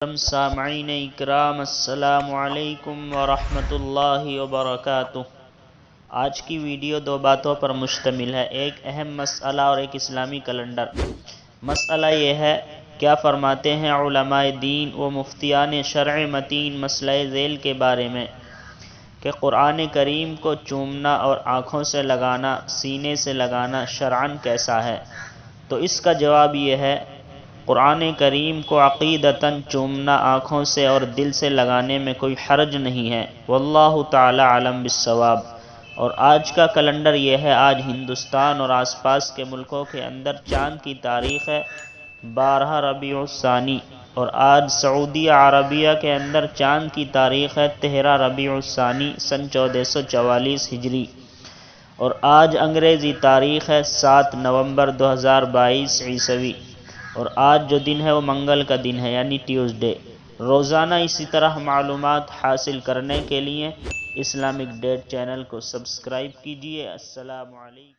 سامعین اکرام، السلام علیکم ورحمۃ اللہ وبرکاتہ۔ آج کی ویڈیو دو باتوں پر مشتمل ہے، ایک اہم مسئلہ اور ایک اسلامی کیلنڈر۔ مسئلہ یہ ہے، کیا فرماتے ہیں علماء دین و مفتیان شرع متین مسئلہ ذیل کے بارے میں کہ قرآن کریم کو چومنا اور آنکھوں سے لگانا، سینے سے لگانا شرعاً کیسا ہے؟ تو اس کا جواب یہ ہے، قرآن کریم کو عقیدتاً چومنا آنکھوں سے اور دل سے لگانے میں کوئی حرج نہیں ہے، واللہ تعالی عالم بالصواب۔ اور آج کا کیلنڈر یہ ہے، آج ہندوستان اور آس پاس کے ملکوں کے اندر چاند کی تاریخ ہے 12 ربیع الثانی، اور آج سعودیہ عربیہ کے اندر چاند کی تاریخ ہے 13 ربیع الثانی سن 1444 ہجری، اور آج انگریزی تاریخ ہے 7 نومبر 2022 عیسوی، اور آج جو دن ہے وہ منگل کا دن ہے، یعنی ٹیوزڈے۔ روزانہ اسی طرح معلومات حاصل کرنے کے لیے اسلامک ڈیٹ چینل کو سبسکرائب کیجیے۔ السلام علیکم۔